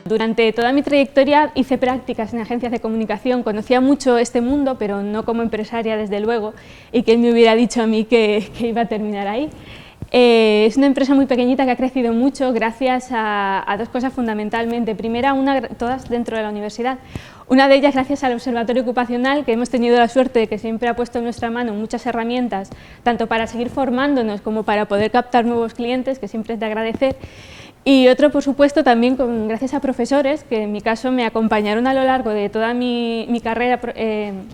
Durante toda mi trayectoria hice prácticas en agencias de comunicación, conocía mucho este mundo, pero no como empresaria desde luego, y quién me hubiera dicho a mí que iba a terminar ahí. Es una empresa muy pequeñita que ha crecido mucho gracias a dos cosas fundamentalmente. Primera, todas dentro de la universidad. Una de ellas gracias al Observatorio Ocupacional, que hemos tenido la suerte de que siempre ha puesto en nuestra mano muchas herramientas, tanto para seguir formándonos como para poder captar nuevos clientes, que siempre es de agradecer. Y otro, por supuesto, también gracias a profesores que en mi caso me acompañaron a lo largo de toda mi carrera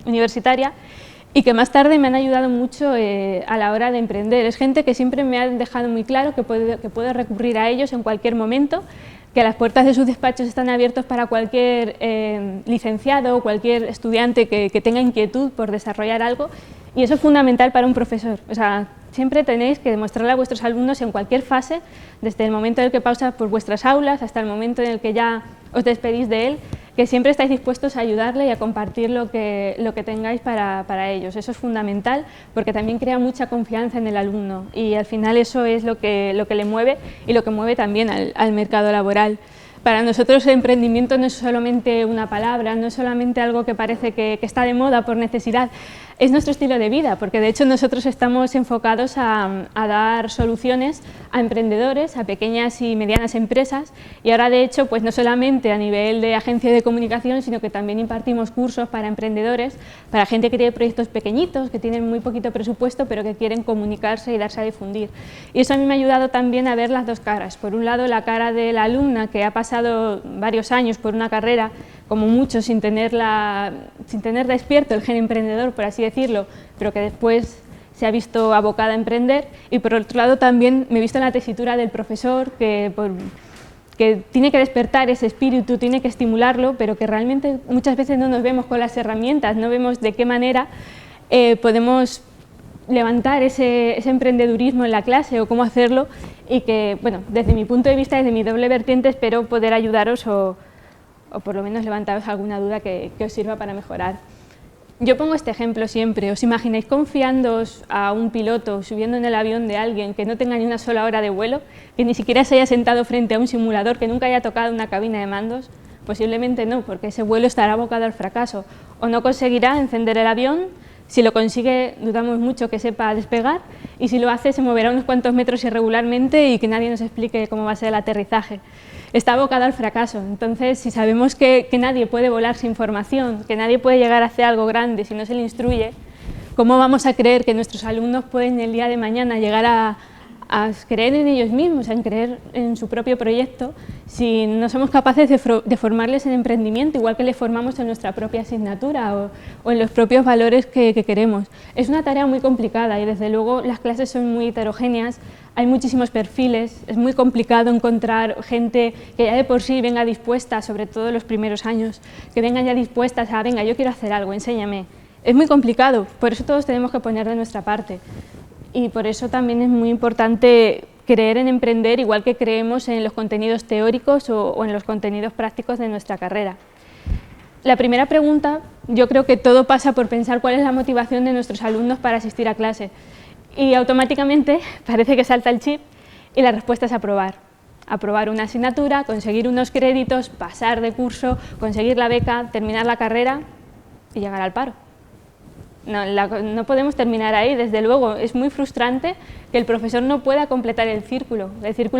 universitaria y que más tarde me han ayudado mucho a la hora de emprender. Es gente que siempre me ha dejado muy claro que puedo recurrir a ellos en cualquier momento, que las puertas de sus despachos están abiertos para cualquier licenciado o cualquier estudiante que tenga inquietud por desarrollar algo, y eso es fundamental para un profesor. O sea, siempre tenéis que demostrarle a vuestros alumnos en cualquier fase, desde el momento en el que pausas por vuestras aulas hasta el momento en el que ya os despedís de él, que siempre estáis dispuestos a ayudarle y a compartir lo que tengáis para ellos. Eso es fundamental porque también crea mucha confianza en el alumno y al final eso es lo que le mueve y lo que mueve también al mercado laboral. Para nosotros el emprendimiento no es solamente una palabra, no es solamente algo que parece que está de moda por necesidad, es nuestro estilo de vida, porque de hecho nosotros estamos enfocados a dar soluciones a emprendedores, a pequeñas y medianas empresas, y ahora de hecho pues no solamente a nivel de agencia de comunicación, sino que también impartimos cursos para emprendedores, para gente que tiene proyectos pequeñitos, que tienen muy poquito presupuesto, pero que quieren comunicarse y darse a difundir. Y eso a mí me ha ayudado también a ver las dos caras. Por un lado, la cara de la alumna que ha pasado varios años por una carrera, como mucho sin tener despierto el gen emprendedor, por así decirlo, pero que después se ha visto abocada a emprender, y por otro lado también me he visto en la tesitura del profesor que tiene que despertar ese espíritu, tiene que estimularlo, pero que realmente muchas veces no nos vemos con las herramientas, no vemos de qué manera podemos levantar ese emprendedurismo en la clase o cómo hacerlo, y que, bueno, desde mi punto de vista, desde mi doble vertiente, espero poder ayudaros o por lo menos levantaros alguna duda que os sirva para mejorar. Yo pongo este ejemplo siempre. ¿Os imagináis confiándoos a un piloto subiendo en el avión de alguien que no tenga ni una sola hora de vuelo, que ni siquiera se haya sentado frente a un simulador, que nunca haya tocado una cabina de mandos? Posiblemente no, porque ese vuelo estará abocado al fracaso, o no conseguirá encender el avión. Si lo consigue, dudamos mucho que sepa despegar, y si lo hace, se moverá unos cuantos metros irregularmente y que nadie nos explique cómo va a ser el aterrizaje. Está abocado al fracaso. Entonces, si sabemos que nadie puede volar sin formación, que nadie puede llegar a hacer algo grande si no se le instruye, ¿cómo vamos a creer que nuestros alumnos pueden el día de mañana llegar a creer en ellos mismos, en creer en su propio proyecto, si no somos capaces de formarles en emprendimiento, igual que les formamos en nuestra propia asignatura o en los propios valores que queremos? Es una tarea muy complicada y desde luego las clases son muy heterogéneas, hay muchísimos perfiles, es muy complicado encontrar gente que ya de por sí venga dispuesta, sobre todo en los primeros años, que vengan ya dispuestas a, venga, yo quiero hacer algo, enséñame. Es muy complicado, por eso todos tenemos que poner de nuestra parte. Y por eso también es muy importante creer en emprender, igual que creemos en los contenidos teóricos o en los contenidos prácticos de nuestra carrera. La primera pregunta, yo creo que todo pasa por pensar cuál es la motivación de nuestros alumnos para asistir a clase. Y automáticamente parece que salta el chip y la respuesta es aprobar. Aprobar una asignatura, conseguir unos créditos, pasar de curso, conseguir la beca, terminar la carrera y llegar al paro. No podemos terminar ahí, desde luego. Es muy frustrante que el profesor no pueda completar el círculo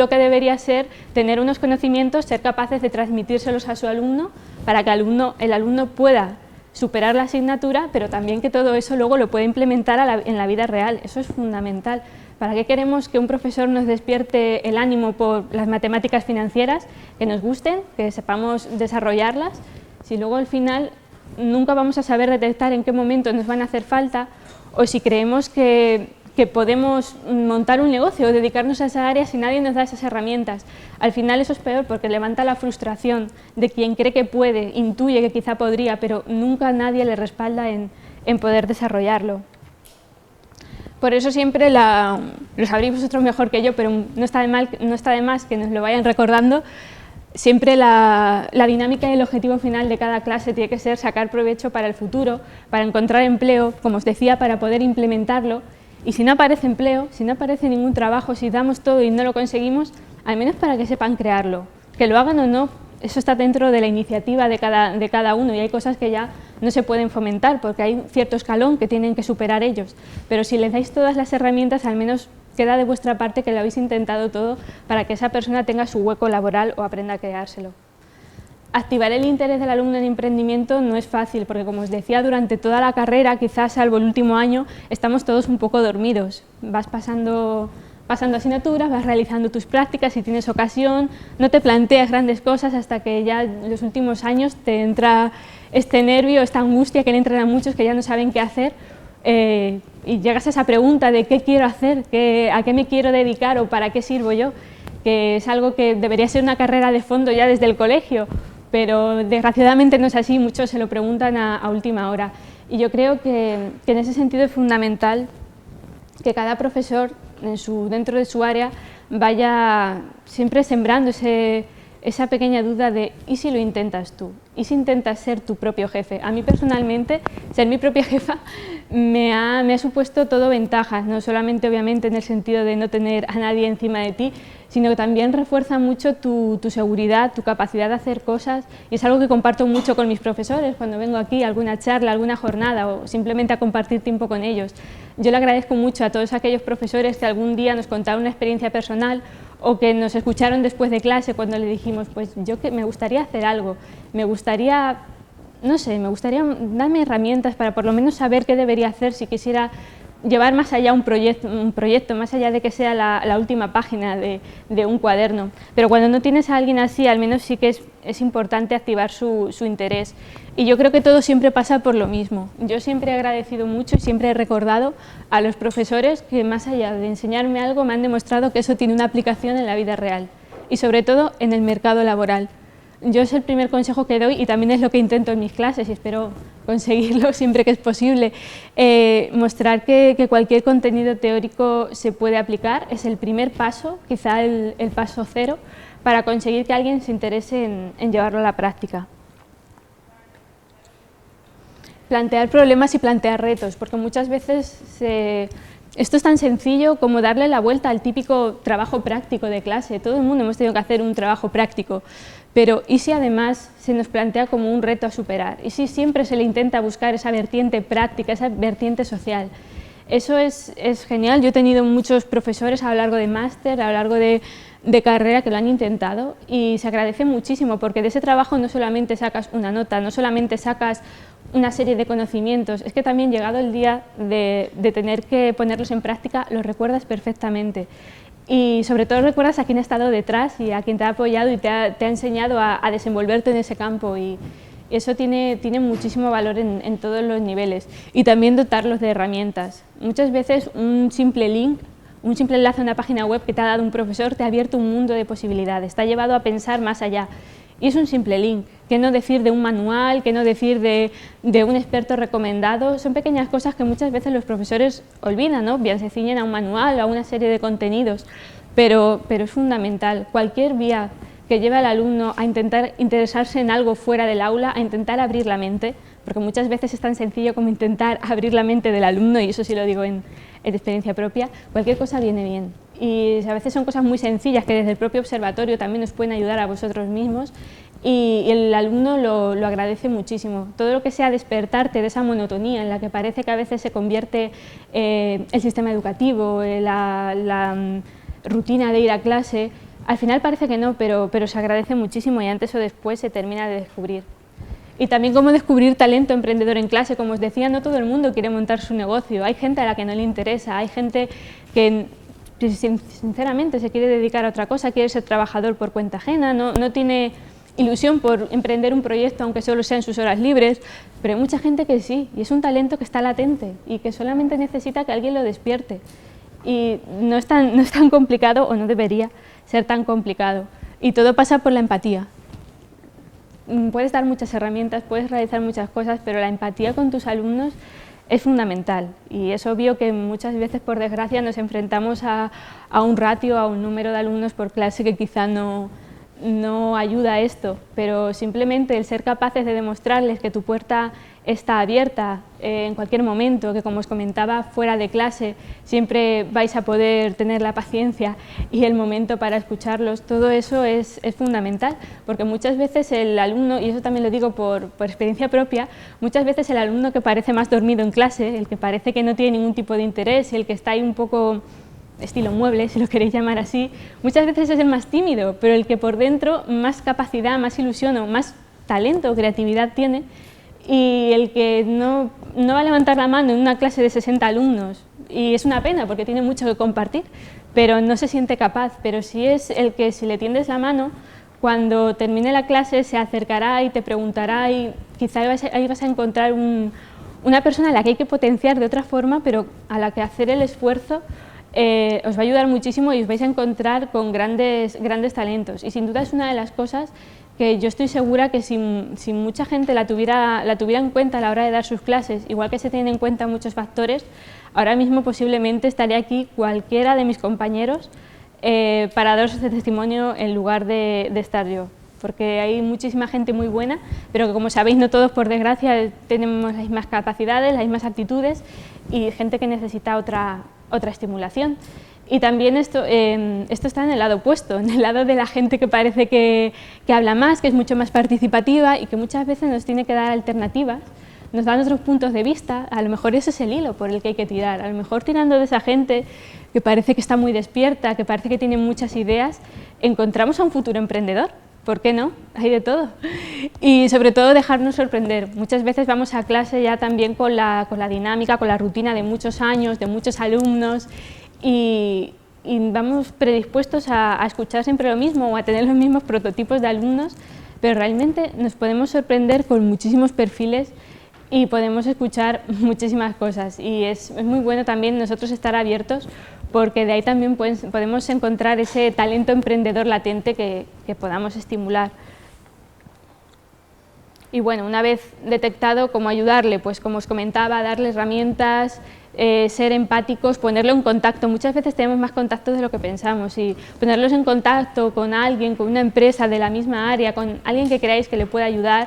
que debería ser tener unos conocimientos, ser capaces de transmitírselos a su alumno para que el alumno pueda superar la asignatura, pero también que todo eso luego lo pueda implementar en la vida real. Eso es fundamental. ¿Para qué queremos que un profesor nos despierte el ánimo por las matemáticas financieras, que nos gusten, que sepamos desarrollarlas, si luego al final nunca vamos a saber detectar en qué momento nos van a hacer falta, o si creemos que podemos montar un negocio o dedicarnos a esa área si nadie nos da esas herramientas? Al final eso es peor porque levanta la frustración de quien cree que puede, intuye que quizá podría, pero nunca nadie le respalda en poder desarrollarlo. Por eso siempre, lo sabréis vosotros mejor que yo, pero no está de más que nos lo vayan recordando. Siempre la dinámica y el objetivo final de cada clase tiene que ser sacar provecho para el futuro, para encontrar empleo, como os decía, para poder implementarlo. Y si no aparece empleo, si no aparece ningún trabajo, si damos todo y no lo conseguimos, al menos para que sepan crearlo. Que lo hagan o no, eso está dentro de la iniciativa de cada uno y hay cosas que ya no se pueden fomentar porque hay cierto escalón que tienen que superar ellos. Pero si les dais todas las herramientas, al menos queda de vuestra parte que lo habéis intentado todo para que esa persona tenga su hueco laboral o aprenda a creárselo. Activar el interés del alumno en emprendimiento no es fácil porque, como os decía, durante toda la carrera, quizás salvo el último año, estamos todos un poco dormidos. Vas pasando asignaturas, vas realizando tus prácticas, si tienes ocasión, no te planteas grandes cosas hasta que ya en los últimos años te entra este nervio, esta angustia que le entran a muchos que ya no saben qué hacer y llegas a esa pregunta de qué quiero hacer, a qué me quiero dedicar o para qué sirvo yo, que es algo que debería ser una carrera de fondo ya desde el colegio, pero desgraciadamente no es así, muchos se lo preguntan a última hora. Y yo creo que en ese sentido es fundamental que cada profesor dentro de su área vaya siempre sembrando esa pequeña duda de ¿y si lo intentas tú? ¿Y si intentas ser tu propio jefe? A mí personalmente, ser mi propia jefa me ha supuesto todo ventajas, no solamente obviamente en el sentido de no tener a nadie encima de ti, sino que también refuerza mucho tu seguridad, tu capacidad de hacer cosas, y es algo que comparto mucho con mis profesores cuando vengo aquí a alguna charla, alguna jornada o simplemente a compartir tiempo con ellos. Yo le agradezco mucho a todos aquellos profesores que algún día nos contaron una experiencia personal o que nos escucharon después de clase cuando le dijimos, pues yo que me gustaría hacer algo, me gustaría, no sé, me gustaría darme herramientas para por lo menos saber qué debería hacer si quisiera llevar más allá un proyecto, más allá de que sea la última página de un cuaderno. Pero cuando no tienes a alguien así, al menos sí que es importante activar su interés. Y yo creo que todo siempre pasa por lo mismo. Yo siempre he agradecido mucho y siempre he recordado a los profesores que más allá de enseñarme algo me han demostrado que eso tiene una aplicación en la vida real y sobre todo en el mercado laboral. Yo es el primer consejo que doy y también es lo que intento en mis clases y espero conseguirlo siempre que es posible. Mostrar que cualquier contenido teórico se puede aplicar es el primer paso, quizá el paso cero, para conseguir que alguien se interese en llevarlo a la práctica. Plantear problemas y plantear retos, porque muchas veces esto es tan sencillo como darle la vuelta al típico trabajo práctico de clase. Todo el mundo hemos tenido que hacer un trabajo práctico, pero ¿y si además se nos plantea como un reto a superar? ¿Y si siempre se le intenta buscar esa vertiente práctica, esa vertiente social? Eso es genial. Yo he tenido muchos profesores a lo largo de máster, a lo largo de carrera que lo han intentado y se agradece muchísimo porque de ese trabajo no solamente sacas una nota, no solamente sacas una serie de conocimientos, es que también llegado el día de tener que ponerlos en práctica, los recuerdas perfectamente. Y sobre todo recuerdas a quien ha estado detrás y a quien te ha apoyado y te ha enseñado a desenvolverte en ese campo y eso tiene muchísimo valor en todos los niveles. Y también dotarlos de herramientas. Muchas veces un simple link, un simple enlace a una página web que te ha dado un profesor te ha abierto un mundo de posibilidades, te ha llevado a pensar más allá. Y es un simple link, que no decir de un manual, que no decir de un experto recomendado, son pequeñas cosas que muchas veces los profesores olvidan, ¿no? Bien se ciñen a un manual, a una serie de contenidos, pero es fundamental. Cualquier vía que lleve al alumno a intentar interesarse en algo fuera del aula, a intentar abrir la mente, porque muchas veces es tan sencillo como intentar abrir la mente del alumno, y eso sí lo digo en experiencia propia, cualquier cosa viene bien. Y a veces son cosas muy sencillas que desde el propio observatorio también os pueden ayudar a vosotros mismos y el alumno lo agradece muchísimo. Todo lo que sea despertarte de esa monotonía en la que parece que a veces se convierte el sistema educativo, la rutina de ir a clase, al final parece que no, pero se agradece muchísimo y antes o después se termina de descubrir. Y también cómo descubrir talento emprendedor en clase. Como os decía, no todo el mundo quiere montar su negocio, hay gente a la que no le interesa, hay gente que sinceramente se quiere dedicar a otra cosa, quiere ser trabajador por cuenta ajena, no tiene ilusión por emprender un proyecto aunque solo sea en sus horas libres, pero hay mucha gente que sí, y es un talento que está latente y que solamente necesita que alguien lo despierte. Y no es tan complicado, o no debería ser tan complicado, y todo pasa por la empatía. Puedes dar muchas herramientas, puedes realizar muchas cosas, pero la empatía con tus alumnos es fundamental y es obvio que muchas veces, por desgracia, nos enfrentamos a un ratio, a un número de alumnos por clase que quizá no ayuda a esto, pero simplemente el ser capaces de demostrarles que tu puerta está abierta en cualquier momento, que como os comentaba, fuera de clase siempre vais a poder tener la paciencia y el momento para escucharlos. Todo eso es fundamental, porque muchas veces el alumno, y eso también lo digo por experiencia propia, muchas veces el alumno que parece más dormido en clase, el que parece que no tiene ningún tipo de interés y el que está ahí un poco estilo mueble, si lo queréis llamar así, muchas veces es el más tímido, pero el que por dentro más capacidad, más ilusión o más talento o creatividad tiene, y el que no va a levantar la mano en una clase de 60 alumnos, y es una pena porque tiene mucho que compartir, pero no se siente capaz, pero sí es el que si le tiendes la mano, cuando termine la clase se acercará y te preguntará y quizá ahí vas a encontrar una persona a la que hay que potenciar de otra forma, pero a la que hacer el esfuerzo os va a ayudar muchísimo y os vais a encontrar con grandes talentos, y sin duda es una de las cosas que yo estoy segura que si mucha gente la tuviera en cuenta a la hora de dar sus clases, igual que se tienen en cuenta muchos factores, ahora mismo posiblemente estaría aquí cualquiera de mis compañeros para daros este testimonio en lugar de estar yo, porque hay muchísima gente muy buena, pero que como sabéis no todos por desgracia tenemos las mismas capacidades, las mismas actitudes y gente que necesita otra estimulación. Y también esto está en el lado opuesto, en el lado de la gente que parece que habla más, que es mucho más participativa y que muchas veces nos tiene que dar alternativas, nos dan otros puntos de vista. A lo mejor ese es el hilo por el que hay que tirar, a lo mejor tirando de esa gente que parece que está muy despierta, que parece que tiene muchas ideas, encontramos a un futuro emprendedor. ¿Por qué no? Hay de todo. Y sobre todo dejarnos sorprender. Muchas veces vamos a clase ya también con la dinámica, con la rutina de muchos años, de muchos alumnos, y vamos predispuestos a escuchar siempre lo mismo o a tener los mismos prototipos de alumnos, pero realmente nos podemos sorprender con muchísimos perfiles y podemos escuchar muchísimas cosas, y es muy bueno también nosotros estar abiertos, porque de ahí también podemos encontrar ese talento emprendedor latente que podamos estimular. Y bueno, una vez detectado, ¿cómo ayudarle? Pues como os comentaba, darle herramientas, ser empáticos, ponerlo en contacto. Muchas veces tenemos más contactos de lo que pensamos, y ponerlos en contacto con alguien, con una empresa de la misma área, con alguien que creáis que le pueda ayudar.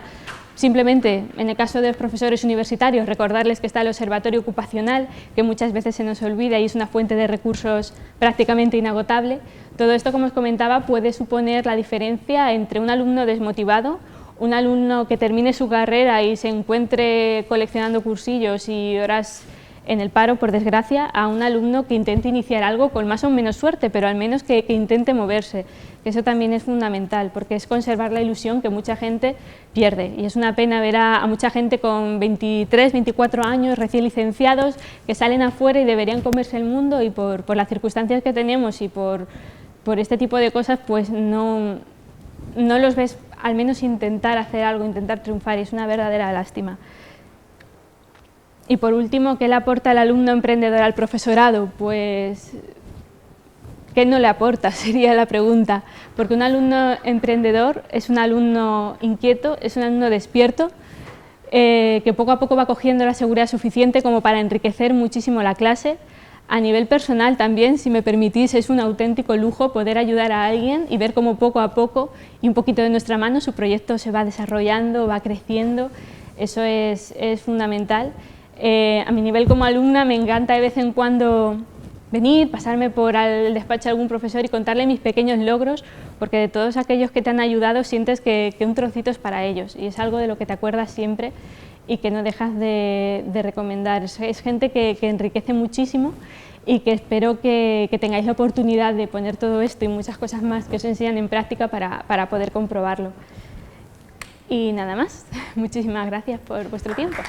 Simplemente, en el caso de los profesores universitarios, recordarles que está el observatorio ocupacional, que muchas veces se nos olvida y es una fuente de recursos prácticamente inagotable. Todo esto, como os comentaba, puede suponer la diferencia entre un alumno desmotivado, un alumno que termine su carrera y se encuentre coleccionando cursillos y horas en el paro, por desgracia, a un alumno que intente iniciar algo con más o menos suerte, pero al menos que intente moverse. Eso también es fundamental, porque es conservar la ilusión que mucha gente pierde. Y es una pena ver a mucha gente con 23, 24 años, recién licenciados, que salen afuera y deberían comerse el mundo, y por las circunstancias que tenemos y por este tipo de cosas, pues no los ves al menos intentar hacer algo, intentar triunfar, y es una verdadera lástima. Y por último, ¿qué le aporta el alumno emprendedor al profesorado? Pues, ¿qué no le aporta? Sería la pregunta, porque un alumno emprendedor es un alumno inquieto, es un alumno despierto, que poco a poco va cogiendo la seguridad suficiente como para enriquecer muchísimo la clase. A nivel personal también, si me permitís, es un auténtico lujo poder ayudar a alguien y ver cómo poco a poco y un poquito de nuestra mano su proyecto se va desarrollando, va creciendo. Eso es fundamental. A mi nivel como alumna me encanta de vez en cuando venir, pasarme por el despacho de algún profesor y contarle mis pequeños logros, porque de todos aquellos que te han ayudado sientes que un trocito es para ellos, y es algo de lo que te acuerdas siempre y que no dejas de recomendar. Es gente que enriquece muchísimo, y que espero que tengáis la oportunidad de poner todo esto y muchas cosas más que os enseñan en práctica para poder comprobarlo. Y nada más, muchísimas gracias por vuestro tiempo.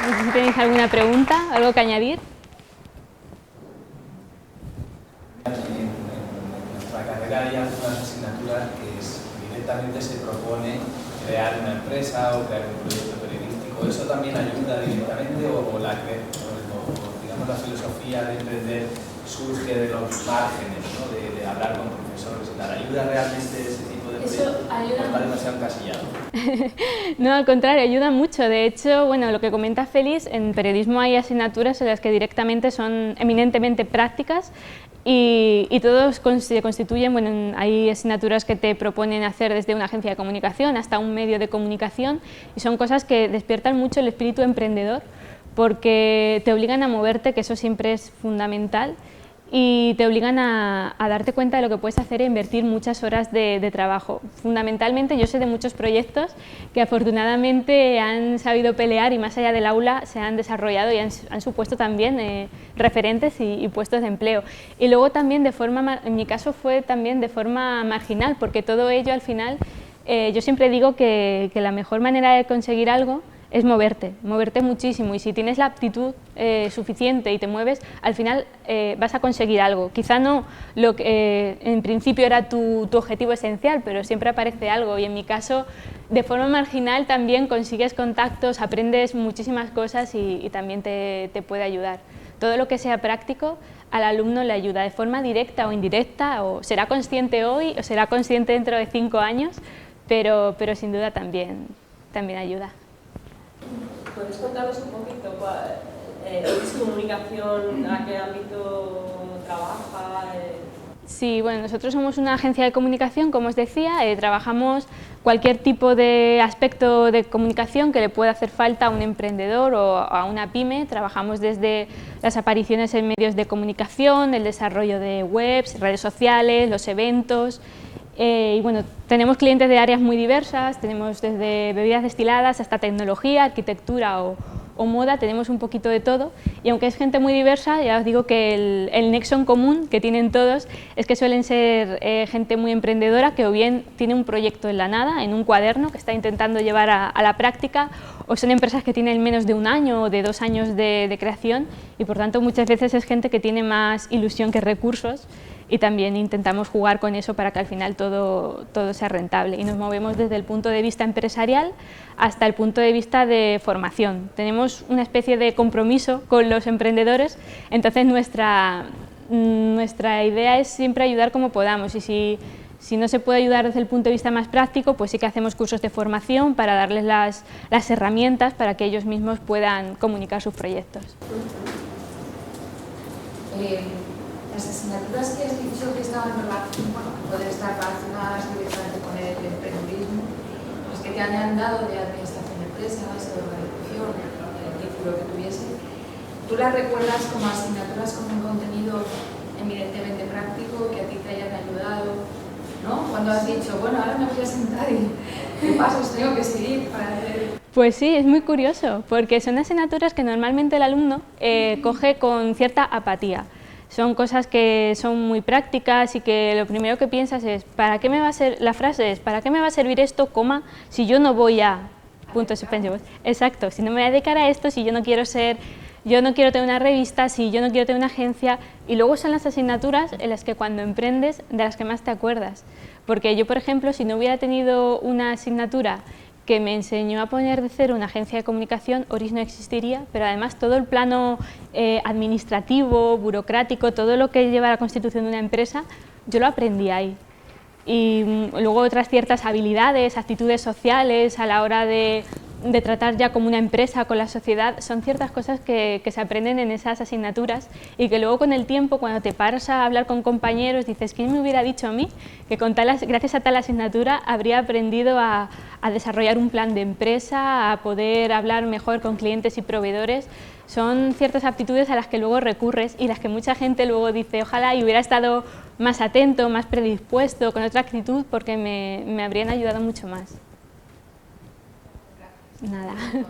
No sé si tenéis alguna pregunta, algo que añadir. En nuestra carrera hay algunas asignaturas que directamente se propone crear una empresa o crear un proyecto periodístico. ¿Eso también ayuda directamente o digamos la filosofía de emprender surge de los márgenes, ¿no? de hablar con profesores y tal? ¿Ayuda realmente ese tipo de proyectos? Eso ayuda. ¿O está demasiado encasillado? No, al contrario, ayuda mucho. De hecho, bueno, lo que comenta Félix, en periodismo hay asignaturas en las que directamente son eminentemente prácticas y todos se constituyen, bueno, hay asignaturas que te proponen hacer desde una agencia de comunicación hasta un medio de comunicación y son cosas que despiertan mucho el espíritu emprendedor porque te obligan a moverte, que eso siempre es fundamental, y te obligan a darte cuenta de lo que puedes hacer e invertir muchas horas de trabajo. Fundamentalmente yo sé de muchos proyectos que afortunadamente han sabido pelear y más allá del aula se han desarrollado y han supuesto también referentes y puestos de empleo. Y luego también de forma, en mi caso fue también de forma marginal, porque todo ello al final, yo siempre digo que la mejor manera de conseguir algo es moverte muchísimo y si tienes la aptitud suficiente y te mueves, al final vas a conseguir algo. Quizá no lo que en principio era tu objetivo esencial, pero siempre aparece algo y en mi caso, de forma marginal también consigues contactos, aprendes muchísimas cosas y también te puede ayudar. Todo lo que sea práctico al alumno le ayuda de forma directa o indirecta, o será consciente hoy o será consciente dentro de 5 años, pero sin duda también ayuda. ¿Puedes contarnos un poquito es comunicación, a qué ámbito trabaja? Sí, bueno, nosotros somos una agencia de comunicación, como os decía, trabajamos cualquier tipo de aspecto de comunicación que le pueda hacer falta a un emprendedor o a una pyme. Trabajamos desde las apariciones en medios de comunicación, el desarrollo de webs, redes sociales, los eventos. Y bueno, tenemos clientes de áreas muy diversas, tenemos desde bebidas destiladas hasta tecnología, arquitectura o moda, tenemos un poquito de todo y aunque es gente muy diversa, ya os digo que el nexo en común que tienen todos es que suelen ser gente muy emprendedora que o bien tiene un proyecto en la nada, en un cuaderno que está intentando llevar a la práctica, o son empresas que tienen menos de 1 año o de 2 años de creación y por tanto muchas veces es gente que tiene más ilusión que recursos. Y también intentamos jugar con eso para que al final todo sea rentable y nos movemos desde el punto de vista empresarial hasta el punto de vista de formación. Tenemos una especie de compromiso con los emprendedores, entonces nuestra idea es siempre ayudar como podamos y si no se puede ayudar desde el punto de vista más práctico, pues sí que hacemos cursos de formación para darles las herramientas para que ellos mismos puedan comunicar sus proyectos. Las asignaturas que has dicho que estaban pueden estar relacionadas directamente con el emprendedurismo, los que te han dado de administración de empresas, de organización, el título que tuviese, ¿tú las recuerdas como asignaturas con un contenido eminentemente práctico, que a ti te hayan ayudado? ¿No? Cuando has dicho, bueno, ahora me voy a sentar y qué pasos tengo que seguir para hacer... Pues sí, es muy curioso, porque son asignaturas que normalmente el alumno coge con cierta apatía. Son cosas que son muy prácticas y que lo primero que piensas es ¿para qué me va a servir? La frase es ¿para qué me va a servir esto, coma, si yo no voy a... puntos suspensivos. Exacto, si no me voy a dedicar a esto, si yo no quiero tener una revista, si yo no quiero tener una agencia. Y luego son las asignaturas en las que cuando emprendes, de las que más te acuerdas. Porque yo, por ejemplo, si no hubiera tenido una asignatura que me enseñó a poner de cero una agencia de comunicación, Oris no existiría, pero además todo el plano administrativo, burocrático, todo lo que lleva a la constitución de una empresa, yo lo aprendí ahí. Y luego otras ciertas habilidades, actitudes sociales a la hora de tratar ya como una empresa con la sociedad, son ciertas cosas que se aprenden en esas asignaturas y que luego con el tiempo, cuando te paras a hablar con compañeros, dices, ¿quién me hubiera dicho a mí que gracias a tal asignatura habría aprendido a desarrollar un plan de empresa, a poder hablar mejor con clientes y proveedores? Son ciertas aptitudes a las que luego recurres y las que mucha gente luego dice, ojalá y hubiera estado más atento, más predispuesto, con otra actitud, porque me habrían ayudado mucho más. Nada. A mí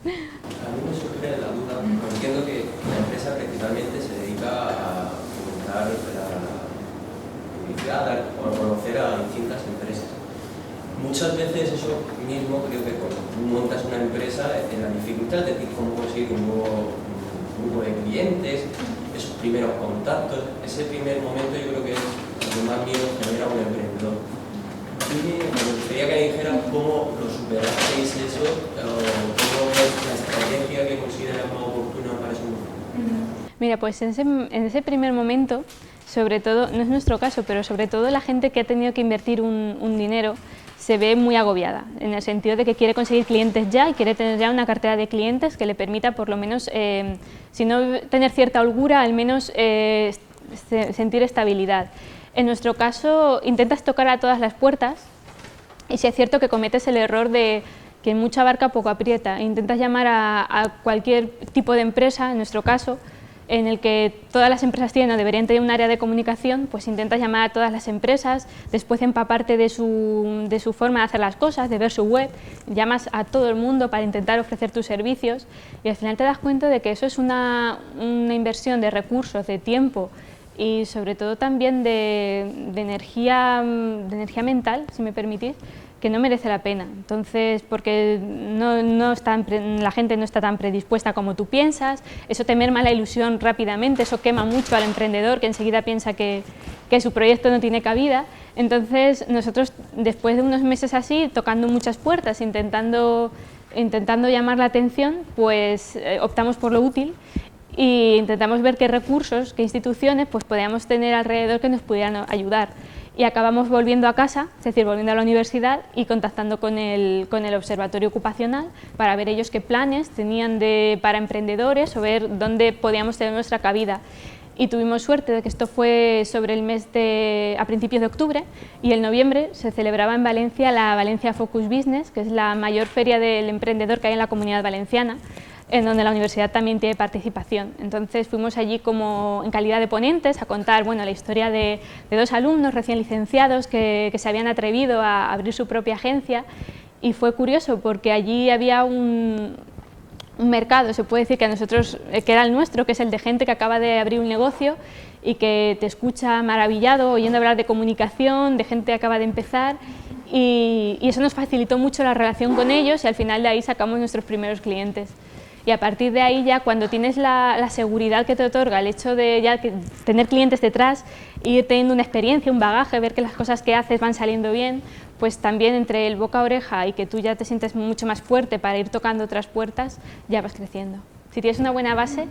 me surge la duda, entiendo que la empresa principalmente se dedica a fomentar la publicidad o a conocer a distintas empresas. Muchas veces eso mismo creo que cuando tú montas una empresa, en la dificultad de decir cómo conseguir un nuevo grupo de clientes, esos primeros contactos, ese primer momento yo creo que es lo que más miedo genera a un emprendedor. Y me gustaría que dijeras cómo lo superasteis eso, cómo es la estrategia que consideras más oportuna para eso. Mira, pues en ese primer momento, sobre todo, no es nuestro caso, pero sobre todo la gente que ha tenido que invertir un dinero se ve muy agobiada, en el sentido de que quiere conseguir clientes ya y quiere tener ya una cartera de clientes que le permita por lo menos, si no tener cierta holgura, al menos sentir estabilidad. En nuestro caso, intentas tocar a todas las puertas y sí es cierto que cometes el error de que mucho abarca, poco aprieta. Intentas llamar a cualquier tipo de empresa, en nuestro caso, en el que todas las empresas tienen o deberían tener un área de comunicación, pues intentas llamar a todas las empresas, después empaparte de su forma de hacer las cosas, de ver su web, llamas a todo el mundo para intentar ofrecer tus servicios y al final te das cuenta de que eso es una inversión de recursos, de tiempo y sobre todo también de energía mental, si me permitís, que no merece la pena. Entonces, porque la gente no está tan predispuesta como tú piensas, eso te merma la ilusión rápidamente, eso quema mucho al emprendedor que enseguida piensa que su proyecto no tiene cabida. Entonces, nosotros, después de unos meses así, tocando muchas puertas, intentando llamar la atención, pues optamos por lo útil e intentamos ver qué recursos, qué instituciones pues podíamos tener alrededor que nos pudieran ayudar. Y acabamos volviendo a casa, es decir, volviendo a la universidad y contactando con el observatorio ocupacional para ver ellos qué planes tenían para emprendedores o ver dónde podíamos tener nuestra cabida. Y tuvimos suerte de que esto fue sobre el mes a principios de octubre y en noviembre se celebraba en Valencia la Valencia Focus Business, que es la mayor feria del emprendedor que hay en la Comunidad Valenciana, en donde la universidad también tiene participación. Entonces fuimos allí como en calidad de ponentes a contar la historia de dos alumnos recién licenciados que se habían atrevido a abrir su propia agencia y fue curioso porque allí había un mercado, se puede decir que a nosotros, que era el nuestro, que es el de gente que acaba de abrir un negocio y que te escucha maravillado oyendo hablar de comunicación, de gente que acaba de empezar y eso nos facilitó mucho la relación con ellos y al final de ahí sacamos nuestros primeros clientes. Y a partir de ahí ya cuando tienes la seguridad que te otorga el hecho de ya tener clientes detrás, ir teniendo una experiencia, un bagaje, ver que las cosas que haces van saliendo bien, pues también entre el boca a oreja y que tú ya te sientes mucho más fuerte para ir tocando otras puertas, ya vas creciendo. Si tienes una buena base,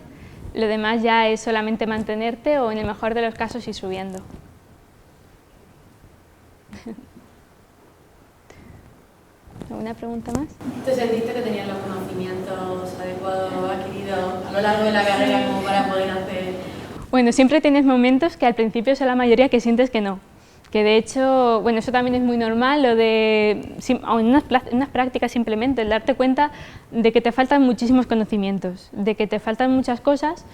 lo demás ya es solamente mantenerte o en el mejor de los casos ir subiendo. ¿Alguna pregunta más? ¿Te sentiste que tenías los conocimientos adecuados adquiridos a lo largo de la carrera como para poder hacer? Bueno, siempre tienes momentos que al principio son la mayoría que sientes que no. Que de hecho, eso también es muy normal, lo de en unas prácticas simplemente, el darte cuenta de que te faltan muchísimos conocimientos, de que te faltan muchas cosas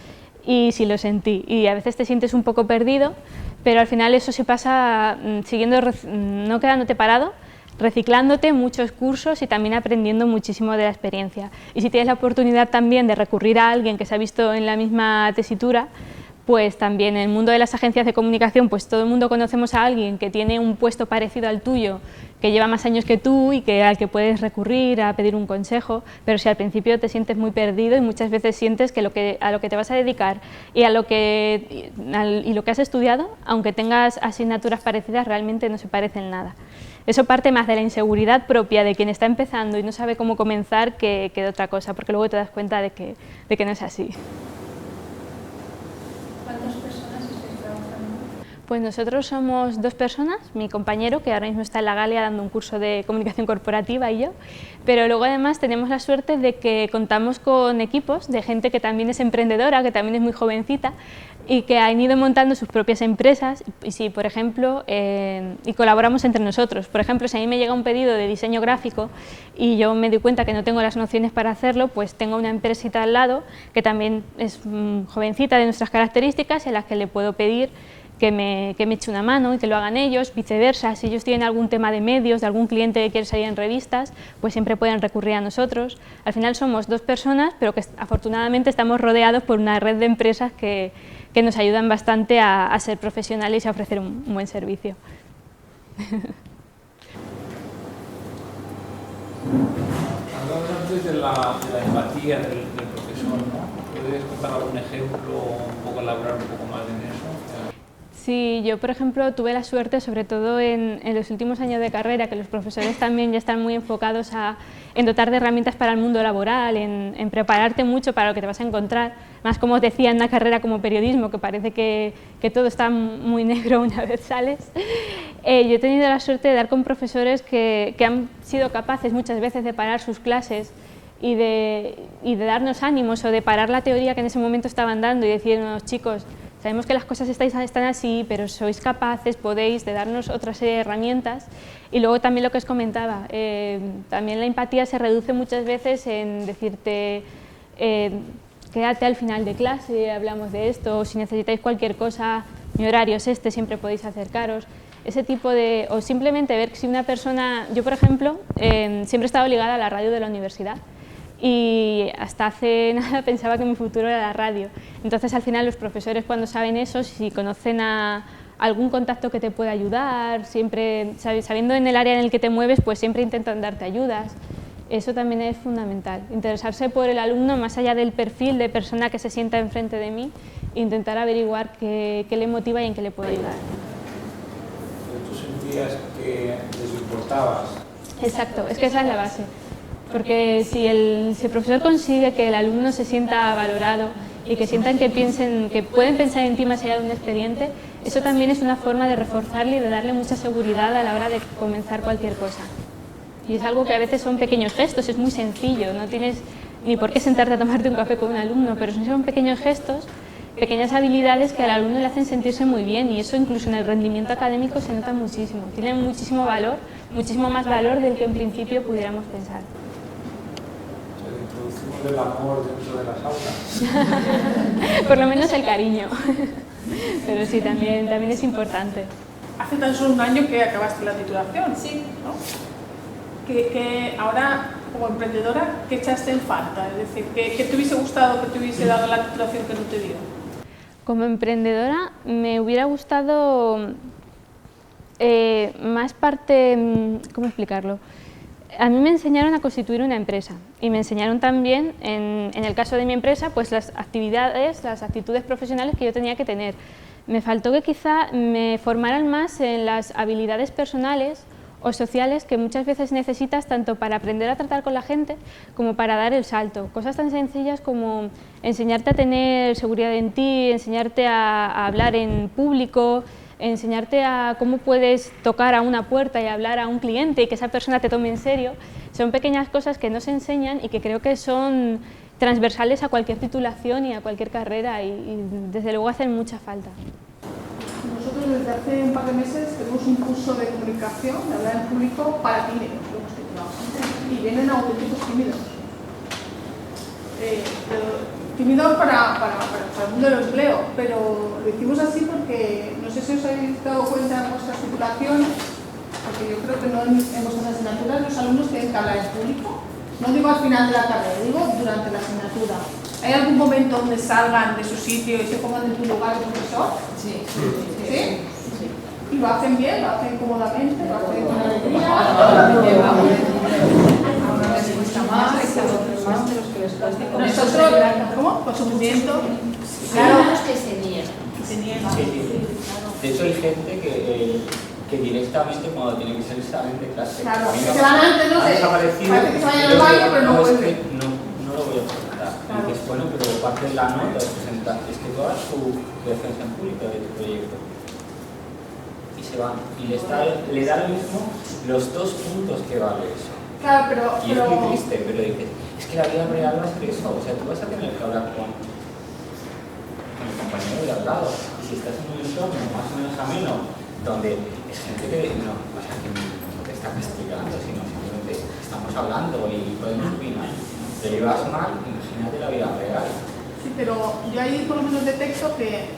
y sí lo sentí. Y a veces te sientes un poco perdido, pero al final eso se pasa no quedándote parado, reciclándote muchos cursos y también aprendiendo muchísimo de la experiencia. Y si tienes la oportunidad también de recurrir a alguien que se ha visto en la misma tesitura, pues también en el mundo de las agencias de comunicación, pues todo el mundo conocemos a alguien que tiene un puesto parecido al tuyo, que lleva más años que tú y al que puedes recurrir a pedir un consejo, pero si al principio te sientes muy perdido y muchas veces sientes que a lo que te vas a dedicar y lo que has estudiado, aunque tengas asignaturas parecidas, realmente no se parecen nada. Eso parte más de la inseguridad propia de quien está empezando y no sabe cómo comenzar que de otra cosa, porque luego te das cuenta de que no es así. ¿Cuántas personas estáis trabajando? Pues nosotros somos 2 personas, mi compañero, que ahora mismo está en la Galia dando un curso de comunicación corporativa y yo, pero luego además tenemos la suerte de que contamos con equipos de gente que también es emprendedora, que también es muy jovencita y que han ido montando sus propias empresas y si, por ejemplo, y colaboramos entre nosotros. Por ejemplo, si a mí me llega un pedido de diseño gráfico y yo me doy cuenta que no tengo las nociones para hacerlo, pues tengo una empresita al lado que también es jovencita de nuestras características en las que le puedo pedir que me eche una mano y que lo hagan ellos, viceversa, si ellos tienen algún tema de medios, de algún cliente que quiere salir en revistas, pues siempre pueden recurrir a nosotros. Al final somos 2 personas, pero que afortunadamente estamos rodeados por una red de empresas que nos ayudan bastante a ser profesionales y a ofrecer un buen servicio. Hablamos antes de la empatía del profesor, ¿no? ¿Puedes contar algún ejemplo, un poco elaborar un poco más en eso? Sí, yo por ejemplo tuve la suerte, sobre todo en los últimos años de carrera, que los profesores también ya están muy enfocados en dotar de herramientas para el mundo laboral, en prepararte mucho para lo que te vas a encontrar, más como os decía en una carrera como periodismo, que parece que todo está muy negro una vez sales. Yo he tenido la suerte de dar con profesores que han sido capaces muchas veces de parar sus clases y de darnos ánimos o de parar la teoría que en ese momento estaban dando y decirnos, chicos, sabemos que las cosas están así, pero sois capaces, podéis, de darnos otra serie de herramientas. Y luego también lo que os comentaba, también la empatía se reduce muchas veces en decirte quédate al final de clase, hablamos de esto, o si necesitáis cualquier cosa, mi horario es este, siempre podéis acercaros. Ese tipo de, o simplemente ver que si una persona, yo por ejemplo, siempre he estado ligada a la radio de la universidad y hasta hace nada pensaba que mi futuro era la radio. Entonces al final los profesores cuando saben eso, si conocen a algún contacto que te pueda ayudar, siempre sabiendo en el área en el que te mueves, pues siempre intentan darte ayudas. Eso también es fundamental, interesarse por el alumno más allá del perfil de persona que se sienta enfrente de mí, intentar averiguar qué le motiva y en qué le puedo ayudar. ¿Tú sentías que les importabas? Exacto, es que esa es la base, porque si el profesor consigue que el alumno se sienta valorado y que sientan que pueden pensar en ti más allá de un expediente, eso también es una forma de reforzarle y de darle mucha seguridad a la hora de comenzar cualquier cosa. Y es algo que a veces son pequeños gestos, es muy sencillo, no tienes ni por qué sentarte a tomarte un café con un alumno, pero son pequeños gestos, pequeñas habilidades que al alumno le hacen sentirse muy bien y eso incluso en el rendimiento académico se nota muchísimo, tiene muchísimo valor, muchísimo más valor del que en principio pudiéramos pensar. Introducimos el amor dentro de las aulas. Por lo menos el cariño, pero sí, también es importante. Hace tan solo un año que acabaste la titulación. Sí. ¿No? Que ahora, como emprendedora, ¿qué echaste en falta? Es decir, ¿qué te hubiese gustado que te hubiese dado la titulación que no te dio? Como emprendedora me hubiera gustado más parte, ¿cómo explicarlo? A mí me enseñaron a constituir una empresa y me enseñaron también, en el caso de mi empresa, pues las actividades, las actitudes profesionales que yo tenía que tener. Me faltó que quizá me formaran más en las habilidades personales o sociales que muchas veces necesitas tanto para aprender a tratar con la gente como para dar el salto. Cosas tan sencillas como enseñarte a tener seguridad en ti, enseñarte a hablar en público, enseñarte a cómo puedes tocar a una puerta y hablar a un cliente y que esa persona te tome en serio. Son pequeñas cosas que no se enseñan y que creo que son transversales a cualquier titulación y a cualquier carrera y desde luego hacen mucha falta. Nosotros desde hace un par de meses tenemos un curso de comunicación, de hablar en público para tímidos, lo hemos titulado. Y vienen auténticos tímidos. Tímidos para el mundo del empleo, pero lo hicimos así porque no sé si os habéis dado cuenta en vuestras titulaciones, porque yo creo que no en vuestras asignaturas los alumnos tienen que hablar en público. No digo al final de la carrera, digo durante la asignatura. ¿Hay algún momento donde salgan de su sitio y se pongan en tu lugar de profesor? Sí. ¿Sí? ¿Y lo hacen bien? ¿Lo hacen cómodamente? ¿Lo hacen con alegría? Ahora les cuesta más de los que les cuesta. Nosotros, ¿cómo? Con sufrimiento. Claro, que se niegan. Se niegan. Sí. De hecho, hay gente que directamente cuando tiene que ser examen de clase. Claro, se van antes, no sé. Desaparecido. Parece que se vayan al baño, pero no es vuelven. que no lo voy a presentar. Claro. Y es bueno, pero parte de la nota de presentar es que tú hagas tu defensa en público de tu proyecto. Y se van. Y le da lo mismo los 2 puntos que vale eso. Claro, pero... Y es muy triste, pero dices, es que la vida real va a ser eso. O sea, tú vas a tener que hablar con el compañero de al lado. Y si estás en un entorno más o menos ameno, donde es gente que no te está castigando, sino simplemente estamos hablando y podemos opinar. Te llevas mal, imagínate la vida real. Sí, pero yo ahí por lo menos detecto que,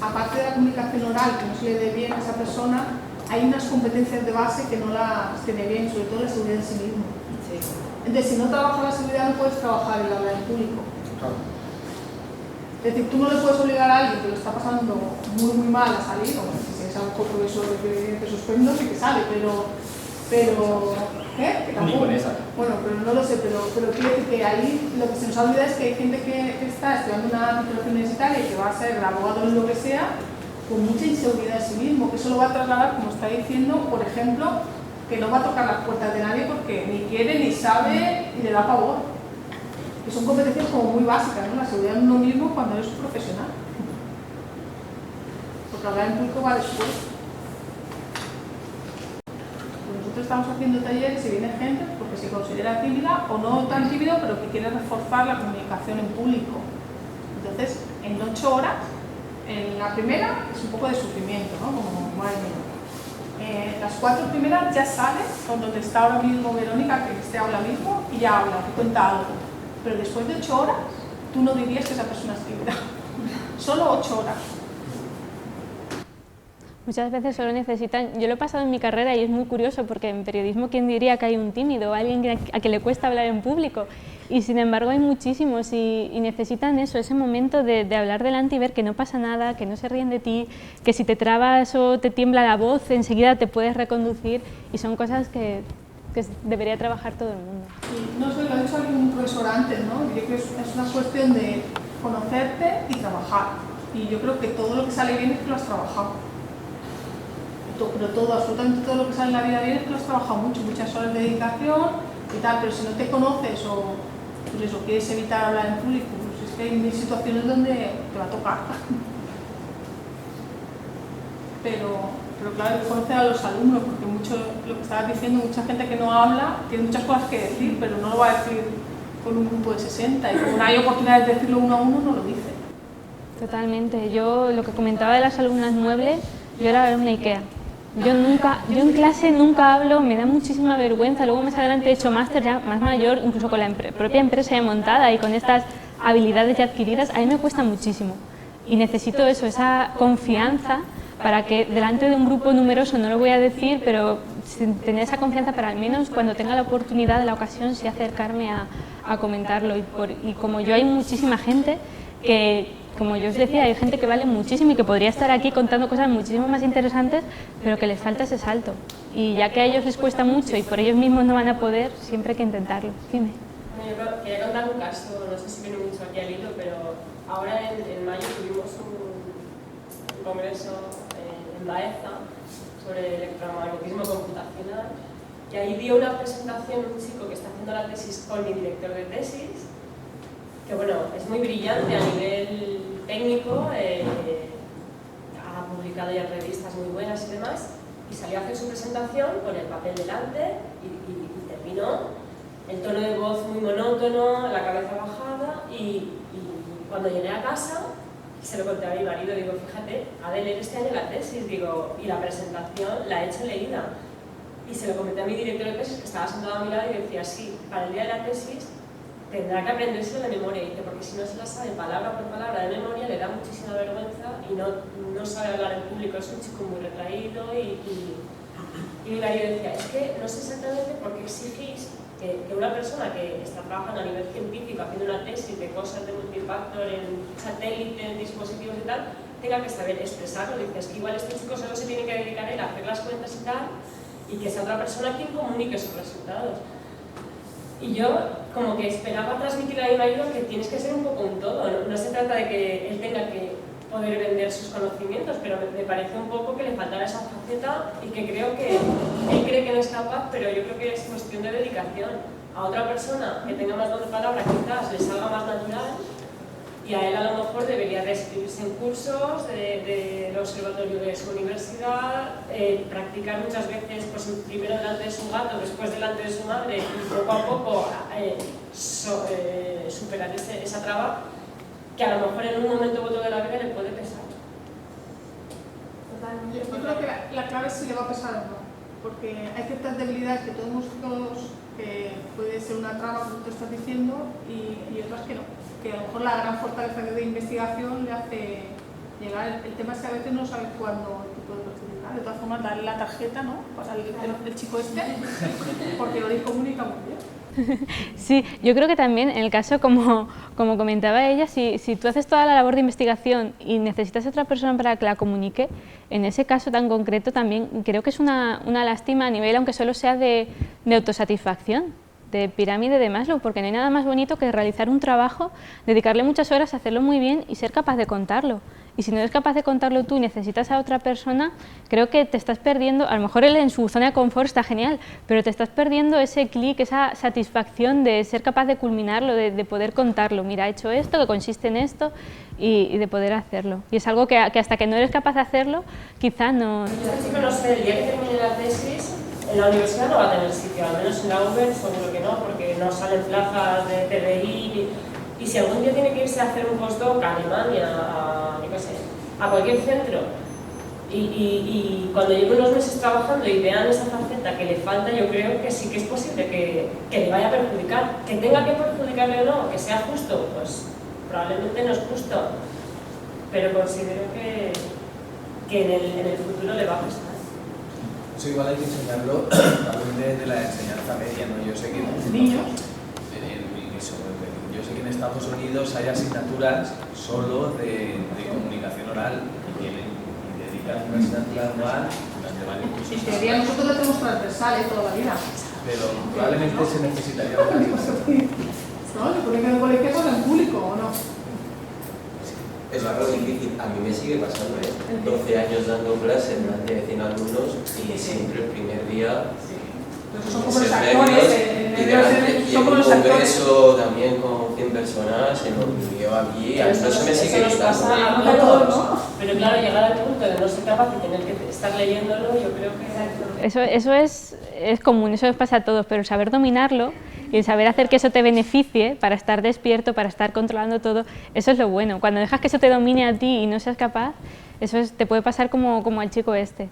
aparte de la comunicación oral, que no se le dé bien a esa persona, hay unas competencias de base que no las tiene bien, sobre todo la seguridad en sí mismo. Sí. Entonces, si no trabajas la seguridad, no puedes trabajar el hablar en público. Claro. Es decir, tú no le puedes obligar a alguien que lo está pasando muy mal a salir, o si es algo profesor que suspendo, sí que sale, pero ¿qué? Que tampoco. Bueno, pero no lo sé, pero quiero decir que ahí lo que se nos olvida es que hay gente que está estudiando una titulación universitaria y que va a ser abogado en lo que sea, con mucha inseguridad en sí mismo, que eso lo va a trasladar, como está diciendo, por ejemplo, que no va a tocar las puertas de nadie porque ni quiere, ni sabe, y le da pavor. Que son competencias como muy básicas, ¿no? La seguridad en uno mismo cuando eres profesional. Porque hablar en público va después. Pues nosotros estamos haciendo talleres y viene gente porque se considera tímida o no tan tímido, pero que quiere reforzar la comunicación en público. Entonces, en 8 horas En la primera es un poco de sufrimiento, ¿no? Como, madre mía. Las 4 primeras ya sales con donde está ahora mismo Verónica, que esté ahora mismo, y ya habla, te cuenta algo. Pero después de 8 horas, tú no dirías que esa persona es tímida. Solo 8 horas. Muchas veces solo necesitan, yo lo he pasado en mi carrera y es muy curioso porque en periodismo ¿quién diría que hay un tímido, alguien a quien le cuesta hablar en público? Y sin embargo hay muchísimos y necesitan eso, ese momento de hablar delante y ver que no pasa nada, que no se ríen de ti, que si te trabas o te tiembla la voz enseguida te puedes reconducir y son cosas que debería trabajar todo el mundo. Y no sé, lo ha dicho algún profesor antes, ¿no? Yo creo que es una cuestión de conocerte y trabajar. Y yo creo que todo lo que sale bien es que lo has trabajado. Pero todo, absolutamente todo lo que sale en la vida bien es que lo has trabajado mucho, muchas horas de dedicación y tal, pero si no te conoces o pues eso, quieres evitar hablar en público, pues es que hay mil situaciones donde te va a tocar. Pero claro, hay que conocer a los alumnos, porque mucho, lo que estabas diciendo, mucha gente que no habla tiene muchas cosas que decir, pero no lo va a decir con un grupo de 60 y como no hay oportunidad de decirlo uno a uno, no lo dice. Totalmente. Yo lo que comentaba de las alumnas muebles, yo era alumna IKEA. Yo en clase nunca hablo, me da muchísima vergüenza, luego más adelante he hecho máster ya más mayor, incluso con la propia empresa ya montada y con estas habilidades ya adquiridas, a mí me cuesta muchísimo y necesito eso, esa confianza para que delante de un grupo numeroso, no lo voy a decir, pero tener esa confianza para al menos cuando tenga la oportunidad, la ocasión, sí acercarme a comentarlo y como yo hay muchísima gente que, como yo os decía, hay gente que vale muchísimo y que podría estar aquí contando cosas muchísimo más interesantes, pero que les falta ese salto. Y ya que a ellos les cuesta mucho y por ellos mismos no van a poder, siempre hay que intentarlo. Dime. Yo quería contar un caso, no sé si viene mucho aquí al hilo, pero ahora en mayo tuvimos un congreso en Baeza sobre electromagnetismo computacional y ahí dio una presentación un chico que está haciendo la tesis con mi director de tesis, que bueno, es muy brillante a nivel técnico, ha publicado ya revistas muy buenas y demás, y salió a hacer su presentación con el papel delante y terminó, el tono de voz muy monótono, la cabeza bajada y cuando llegué a casa se lo conté a mi marido, digo, fíjate, ha de leer este año la tesis, digo, y la presentación la he hecho leída. Y se lo comenté a mi director de tesis que estaba sentado a mi lado y decía, sí, para el día de la tesis tendrá que aprenderse de memoria, y dice, porque si no se la sabe palabra por palabra de memoria le da muchísima vergüenza y no sabe hablar en público, es un chico muy retraído y mi marido decía, es que no sé exactamente por qué exigís que una persona que está trabajando a nivel científico haciendo una tesis de cosas de multifactor en satélites, en dispositivos y tal, tenga que saber expresarlo. Dices que igual este chico solo se tiene que dedicar a él a hacer las cuentas y tal, y que sea otra persona quien comunique sus resultados. Y yo como que esperaba transmitir a mi marido que tienes que ser un poco un todo, no se trata de que él tenga que poder vender sus conocimientos, pero me parece un poco que le faltara esa faceta y que creo que él cree que no es capaz, pero yo creo que es cuestión de dedicación. A otra persona que tenga más don de palabra quizás le salga más natural y a él a lo mejor debería de inscribirse en cursos del observatorio de su universidad, practicar muchas veces pues, primero delante de su gato, después delante de su madre y poco a poco superar esa traba que a lo mejor en un momento u otro de la vida le puede pesar. Yo creo que la clave es si le va a pesar o no, porque hay ciertas debilidades que todos que puede ser una traba, como tú estás diciendo, y otras que no. Que a lo mejor la gran fortaleza de investigación le hace llegar. El tema es que a veces no sabes cuándo te puedes perjudicar. De todas formas, darle la tarjeta, ¿no? Para el chico este, porque lo comunica muy bien. Sí, yo creo que también en el caso, como comentaba ella, si tú haces toda la labor de investigación y necesitas a otra persona para que la comunique, en ese caso tan concreto también creo que es una lástima a nivel, aunque solo sea de autosatisfacción, de pirámide de Maslow, porque no hay nada más bonito que realizar un trabajo, dedicarle muchas horas a hacerlo muy bien y ser capaz de contarlo. Y si no eres capaz de contarlo tú y necesitas a otra persona, creo que te estás perdiendo, a lo mejor él en su zona de confort está genial, pero te estás perdiendo ese clic, esa satisfacción de ser capaz de culminarlo, de poder contarlo. Mira, he hecho esto, que consiste en esto, y de poder hacerlo. Y es algo que hasta que no eres capaz de hacerlo, quizá no... Este chico, no sé, el día que termine la tesis, en la universidad no va a tener sitio, al menos en la UBER seguro que no, porque no salen plazas de PDI, y si algún día tiene que irse a hacer un postdoc a Alemania, yo qué sé, a cualquier centro y cuando lleve unos meses trabajando y vean esa faceta que le falta, yo creo que sí que es posible que le vaya a perjudicar. Que tenga que perjudicarle o no, que sea justo, pues probablemente no es justo, pero considero que en el futuro le va a pasar. Eso igual hay que enseñarlo también desde la enseñanza media, ¿no? Yo sé que yo sé que en Estados Unidos hay asignaturas solo de comunicación oral y dedican una asignatura anual durante varios cursos. En teoría nosotros lo tenemos transversal toda la vida. Pero probablemente se necesitaría más. ¿No? Se pone que en el colegio es en público, ¿o no? Es algo difícil, a mí me sigue pasando, 12 años dando clases, más de 100 alumnos y siempre el primer día son como los actores, y en un congreso también con 100 personas, en un vídeo aquí, no se me sigue quitando. Pero claro, llegar al punto de no ser capaz de tener que estar leyéndolo, yo creo que... Eso es común, eso pasa a todos, pero saber dominarlo y el saber hacer que eso te beneficie para estar despierto, para estar controlando todo, eso es lo bueno. Cuando dejas que eso te domine a ti y no seas capaz, te puede pasar como al chico este.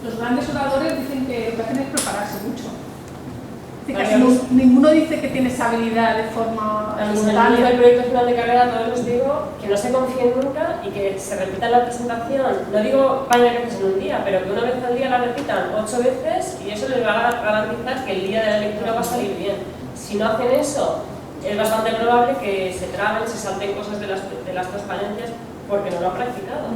Los grandes oradores dicen que lo que hacen es prepararse mucho. Ninguno dice que tienes habilidad de forma espontánea. En el proyecto final de carrera todos les digo que no se confíen nunca y que se repita la presentación. No digo varias veces en un día, pero que una vez al día la repitan 8 veces y eso les va a garantizar que el día de la lectura va a salir bien. Si no hacen eso, es bastante probable que se traben, se salten cosas de las transparencias porque no lo han practicado.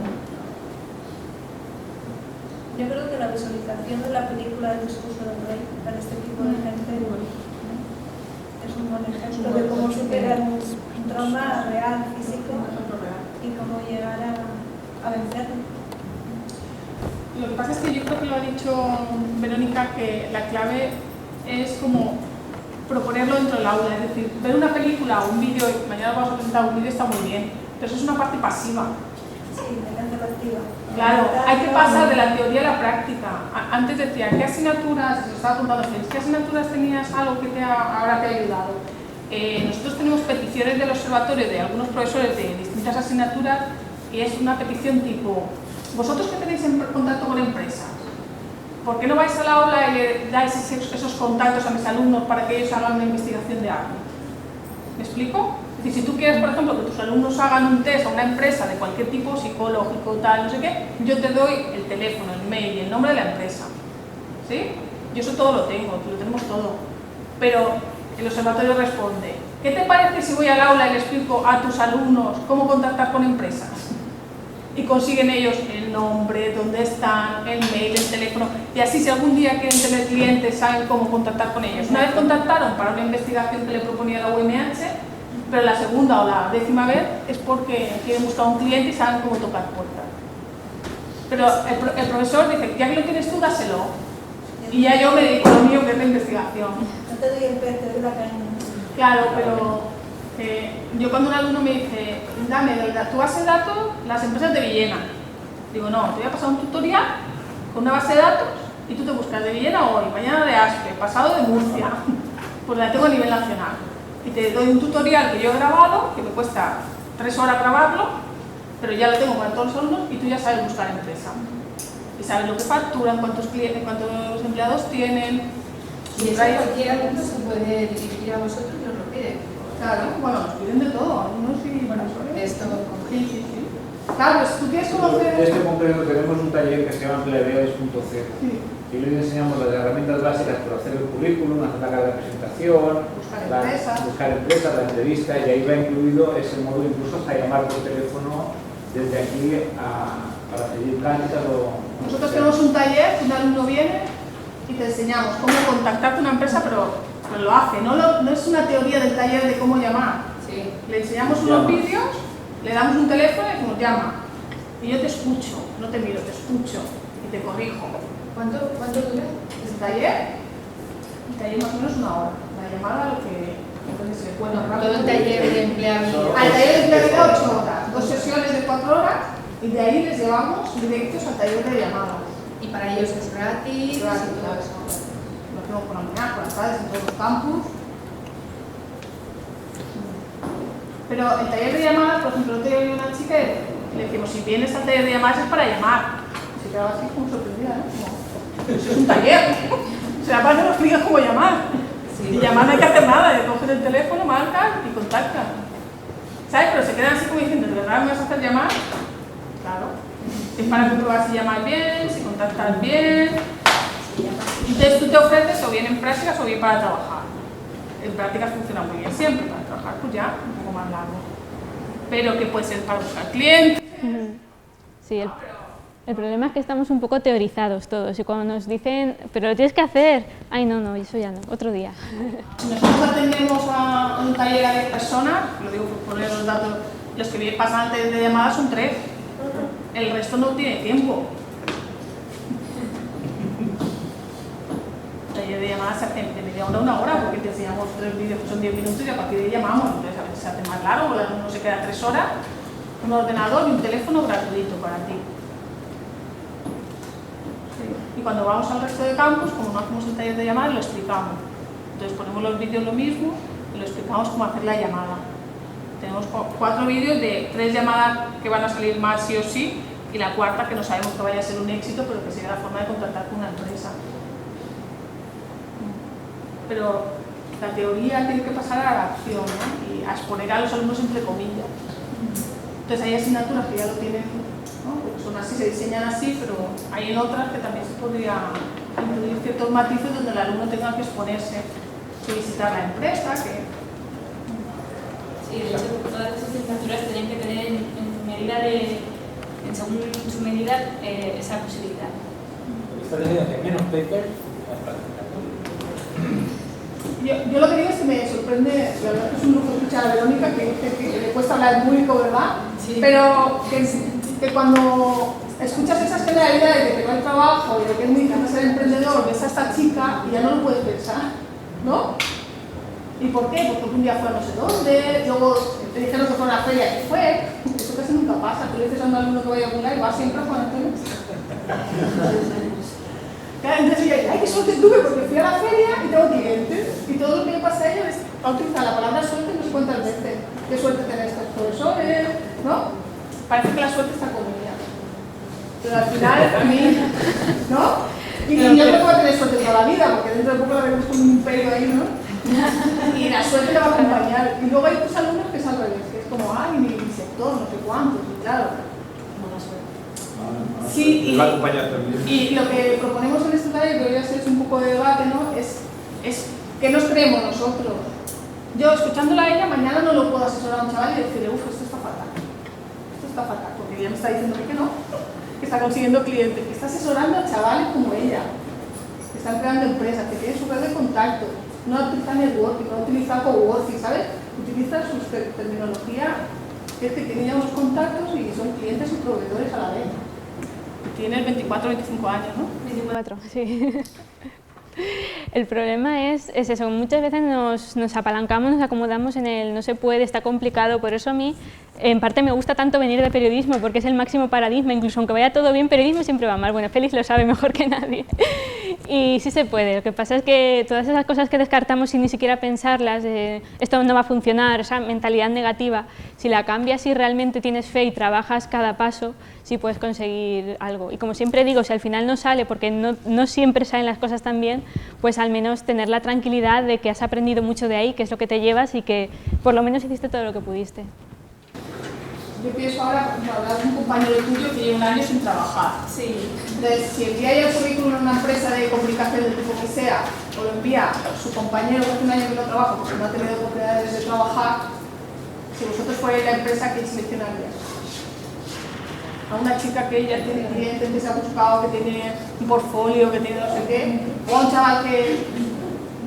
Yo creo que la visualización de la película del discurso del rey para este tipo de gente es un buen ejemplo de cómo superar un trauma real, físico, y cómo llegar a vencerlo. Lo que pasa es que yo creo que lo ha dicho Verónica, que la clave es como proponerlo dentro del aula, es decir, ver una película o un vídeo, mañana vamos a presentar un vídeo, está muy bien, pero eso es una parte pasiva. Sí, la activa. Claro, hay que pasar de la teoría a la práctica. Antes decía, ¿qué asignaturas, se lo estaba contando Félix, qué asignaturas tenías algo que ahora te ha ayudado? Nosotros tenemos peticiones del observatorio de algunos profesores de distintas asignaturas y es una petición tipo, vosotros que tenéis en contacto con empresas, ¿por qué no vais a la aula y le dais esos contactos a mis alumnos para que ellos hagan una investigación de algo? ¿Me explico? Es decir, si tú quieres, por ejemplo, que tus alumnos hagan un test a una empresa de cualquier tipo, psicológico, tal, no sé qué, yo te doy el teléfono, el mail y el nombre de la empresa. ¿Sí? Yo eso todo lo tengo, lo tenemos todo. Pero el observatorio responde, ¿qué te parece si voy al aula y le explico a tus alumnos cómo contactar con empresas? Y consiguen ellos el nombre, dónde están, el mail, el teléfono, y así si algún día quieren tener clientes saben cómo contactar con ellos. Una vez contactaron para una investigación que le proponía la UMH, pero la segunda o la 10ª vez es porque quieren buscar un cliente y saben cómo tocar puertas. Pero el profesor dice, ya que lo tienes tú, dáselo. Y ya yo me dedico a lo mío, que es la investigación. No te doy el pez, te doy la caña. Claro, pero yo cuando un alumno me dice, dame tu base de datos, las empresas de Villena. Digo, no, te voy a pasar un tutorial con una base de datos y tú te buscas de Villena hoy, mañana de Aspe, pasado de Murcia, pues la tengo a nivel nacional. Y te doy un tutorial que yo he grabado, que me cuesta 3 horas grabarlo, pero ya lo tengo para todos los alumnos y tú ya sabes buscar empresa. Y sabes lo que facturan, cuántos clientes, cuántos empleados tienen. Y eso cualquier alumno se puede dirigir a vosotros y os lo piden. Claro, bueno, nos piden de todo, algunos y profesores. Esto Sí. Claro, pues tú quieres conocer... De este concreto tenemos un taller que se llama Plebeos.0. Sí. Y le enseñamos las herramientas básicas para hacer el currículum, hacer la carta de presentación, buscar empresas, la entrevista, y ahí va incluido ese módulo incluso hasta llamar por teléfono desde aquí para pedir candidatas o... Nosotros tenemos un taller, un alumno viene y te enseñamos cómo contactar con una empresa, pero lo hace, no es una teoría del taller de cómo llamar. sí. Le enseñamos unos vídeos, le damos un teléfono y decimos, llama. Y yo te escucho, no te miro, te escucho y te corrijo. ¿Cuánto dura? ¿El taller? El taller más o menos 1 hora. La llamada lo que puede ser. Bueno, Todo el taller de empleabilidad. al taller de empleabilidad 8 horas, 2 sesiones de 4 horas y de ahí les llevamos directos al taller de llamadas. Y para ellos es gratis. Gratis, todo eso. Lo hacemos por la mañana, por las tardes, en todos los campus. Pero el taller de llamadas, por ejemplo, te oí una chica le decimos, si vienes al taller de llamadas es para llamar. Se quedaba así como sorprendida, ¿no? Como, eso es un taller. O sea, aparte nos explicas cómo llamar. Y llamar no hay que hacer nada, coges el teléfono, marcas y contactas. ¿Sabes? Pero se quedan así como diciendo, ¿de verdad me vas a hacer llamar? Claro. Es para comprobar si llamas bien, si contactas bien. Entonces tú te ofreces o bien en prácticas o bien para trabajar. En prácticas funciona muy bien siempre, para trabajar pues ya un poco más largo. Pero que puede ser para buscar clientes. Sí, el problema es que estamos un poco teorizados todos y cuando nos dicen, pero lo tienes que hacer, ay no, eso ya no, otro día. Si nosotros atendemos a un taller a 10 personas, lo digo por poner los datos, los que pasan antes de llamadas son 3. El resto no tiene tiempo. El taller de llamadas se hace de media hora a una hora, porque te enseñamos 3 vídeos que son 10 minutos y a partir de ahí llamamos. Entonces a veces se hace más largo, uno se queda 3 horas, un ordenador y un teléfono gratuito para ti. Y cuando vamos al resto de campus, como no hacemos el taller de llamadas, lo explicamos. Entonces ponemos los vídeos lo mismo y lo explicamos cómo hacer la llamada. Tenemos 4 vídeos de 3 llamadas que van a salir más sí o sí y la cuarta que no sabemos que vaya a ser un éxito, pero que sería la forma de contactar con una empresa. Pero la teoría tiene que pasar a la acción, ¿no? Y a exponer a los alumnos entre comillas. Entonces hay asignaturas que ya lo tienen, ¿no? Porque son así, se diseñan así, pero hay en otras que también se podría incluir ciertos matices donde el alumno tenga que exponerse, que visitar la empresa, que... Sí, de hecho, todas las asignaturas tienen que tener según su medida esa posibilidad. ¿Estás diciendo que menos papers? Yo lo que digo es que me sorprende, la verdad que es un lujo escuchar a Verónica, que le cuesta hablar en público, ¿verdad? Sí. Pero que cuando escuchas esas generalidades de que no hay trabajo y de que es muy difícil ser emprendedor, ves a esta chica y ya no lo puedes pensar, ¿no? ¿Y por qué? Porque un día fue a no sé dónde, luego te dijeron que fue a una feria que fue, eso casi nunca pasa, tú le dices a un alumno que vaya a algún y va siempre a Juan Antonio. Entonces yo digo, ay, qué suerte tuve porque fui a la feria y tengo clientes y todo lo que le pasa a ellos es utilizar la palabra suerte no sé cuántas veces. Qué suerte tener estos profesores, ¿no? Parece que la suerte está con ella. Pero al final, a mí, ¿no? Y yo creo que va a tener suerte toda la vida porque dentro de poco la veremos con un imperio ahí, ¿no? Y la suerte le va a acompañar. Y luego hay tus alumnos que es al revés, que es como, ay, mi sector, no sé cuántos, y claro. Sí, y lo que proponemos en este taller, que hoy has hecho un poco de debate, ¿no? es qué nos creemos nosotros. Yo, escuchándola a ella, mañana no lo puedo asesorar a un chaval y decirle, uff, esto está fatal, porque ella me está diciendo que no, que está consiguiendo clientes, que está asesorando a chavales como ella, que están creando empresas, que tienen su red de contactos, no utiliza networking, no utiliza coworking, ¿sabes? Utiliza su terminología, que tienen unos contactos y son clientes y proveedores a la vez. Tienes 24 o 25 años, ¿no? 24, sí. El problema es eso, muchas veces nos apalancamos, nos acomodamos en el no se puede, está complicado, por eso a mí en parte me gusta tanto venir de periodismo porque es el máximo paradigma, incluso aunque vaya todo bien, periodismo siempre va mal, bueno, Félix lo sabe mejor que nadie. Y sí se puede, lo que pasa es que todas esas cosas que descartamos sin ni siquiera pensarlas, esto no va a funcionar, esa mentalidad negativa, si la cambias y realmente tienes fe y trabajas cada paso, sí puedes conseguir algo. Y como siempre digo, si al final no sale, porque no siempre salen las cosas tan bien, pues al menos tener la tranquilidad de que has aprendido mucho de ahí, que es lo que te llevas y que por lo menos hiciste todo lo que pudiste. Yo pienso ahora, por ejemplo, hablar de un compañero tuyo que lleva un año sin trabajar. Sí. Entonces, si envía ya el currículum a una empresa de comunicación del tipo que sea, o lo envía su compañero que hace un año que no trabaja porque no ha tenido oportunidades de trabajar, si vosotros fuerais la empresa, ¿quién seleccionaría? A una chica que ya tiene clientes, que se ha buscado, que tiene un portfolio, que tiene no sé qué, o a un chaval que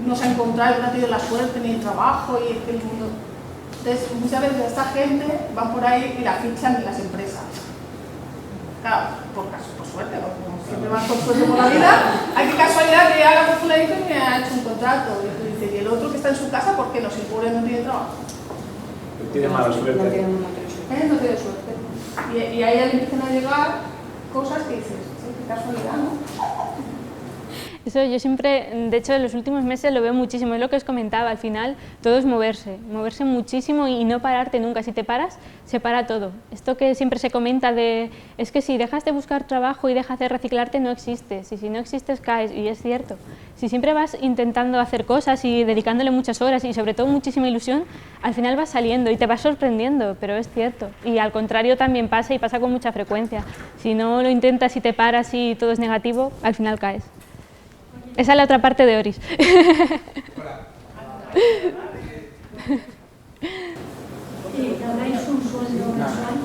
no se ha encontrado, que no ha tenido la suerte ni el trabajo y es que el mundo... Entonces, muchas veces esta gente va por ahí y la fichan en las empresas. Claro, por suerte, como siempre van con suerte por la vida, hay que casualidad que haga popularito y me ha hecho un contrato. Y tú dices, y el otro que está en su casa, ¿por qué no? Si el pobre no tiene trabajo. Tiene mala suerte. No tiene suerte. Y a ella le empiezan a llegar cosas que dices, qué casualidad, ¿no? Eso yo siempre, de hecho en los últimos meses lo veo muchísimo, es lo que os comentaba, al final todo es moverse muchísimo y no pararte nunca. Si te paras, se para todo. Esto que siempre se comenta de, es que si dejas de buscar trabajo y dejas de reciclarte no existes, y si no existes caes, y es cierto. Si siempre vas intentando hacer cosas y dedicándole muchas horas y sobre todo muchísima ilusión, al final vas saliendo y te vas sorprendiendo, pero es cierto. Y al contrario también pasa y pasa con mucha frecuencia. Si no lo intentas y te paras y todo es negativo, al final caes. Esa es la otra parte de Oris. ¿Ganáis un sueldo mensual?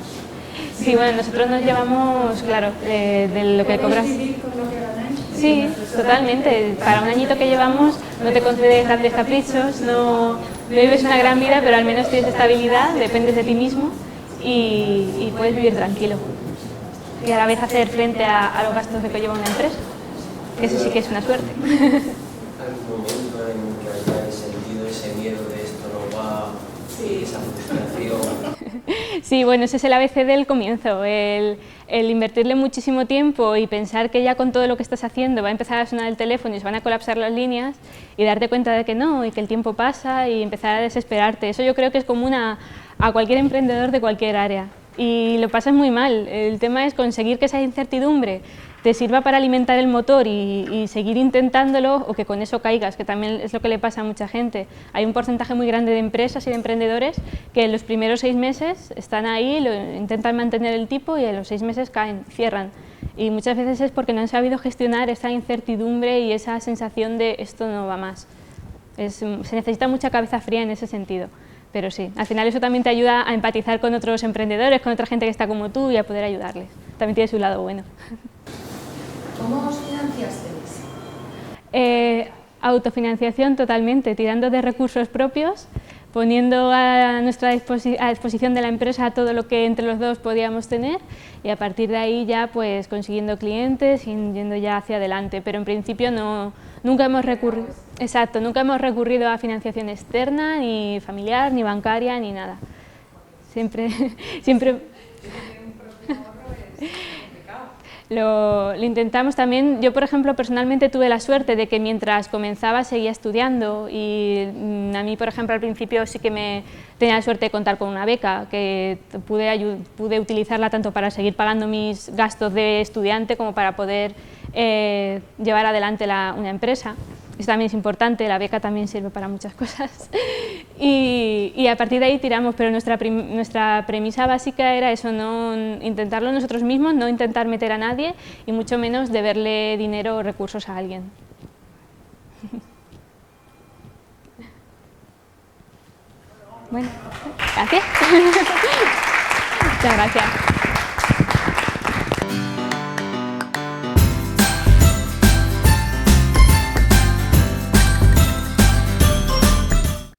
Sí, bueno, nosotros nos llevamos, claro, de lo que cobras. ¿Podéis vivir con lo que ganáis? Sí, totalmente. Para un añito que llevamos no te concedes grandes caprichos, no vives una gran vida, pero al menos tienes estabilidad, dependes de ti mismo y puedes vivir tranquilo. Y a la vez hacer frente a los gastos que lleva una empresa. Eso sí que es una suerte. ¿Algún momento en que hayáis sentido ese miedo de esto no va, esa frustración? Sí, bueno, ese es el ABC del comienzo, el invertirle muchísimo tiempo y pensar que ya con todo lo que estás haciendo va a empezar a sonar el teléfono y se van a colapsar las líneas y darte cuenta de que no y que el tiempo pasa y empezar a desesperarte. Eso yo creo que es común a cualquier emprendedor de cualquier área y lo pasas muy mal. El tema es conseguir que esa incertidumbre te sirva para alimentar el motor y seguir intentándolo o que con eso caigas, que también es lo que le pasa a mucha gente. Hay un porcentaje muy grande de empresas y de emprendedores que en los primeros 6 meses están ahí, intentan mantener el tipo y en los 6 meses caen, cierran. Y muchas veces es porque no han sabido gestionar esa incertidumbre y esa sensación de esto no va más. Se necesita mucha cabeza fría en ese sentido. Pero sí, al final eso también te ayuda a empatizar con otros emprendedores, con otra gente que está como tú y a poder ayudarles. También tiene su lado bueno. ¿Cómo os financiasteis? Autofinanciación totalmente, tirando de recursos propios, poniendo a disposición de la empresa todo lo que entre los dos podíamos tener y a partir de ahí ya pues consiguiendo clientes y yendo ya hacia adelante, pero en principio nunca hemos recurrido a financiación externa, ni familiar, ni bancaria, ni nada. Siempre lo intentamos también. Yo, por ejemplo, personalmente tuve la suerte de que mientras comenzaba seguía estudiando y a mí, por ejemplo, al principio sí que me tenía la suerte de contar con una beca, que pude utilizarla tanto para seguir pagando mis gastos de estudiante como para poder llevar adelante una empresa. Eso también es importante, la beca también sirve para muchas cosas y a partir de ahí tiramos, pero nuestra premisa básica era eso, no intentarlo nosotros mismos, no intentar meter a nadie y mucho menos deberle dinero o recursos a alguien. Bueno, gracias. Muchas gracias.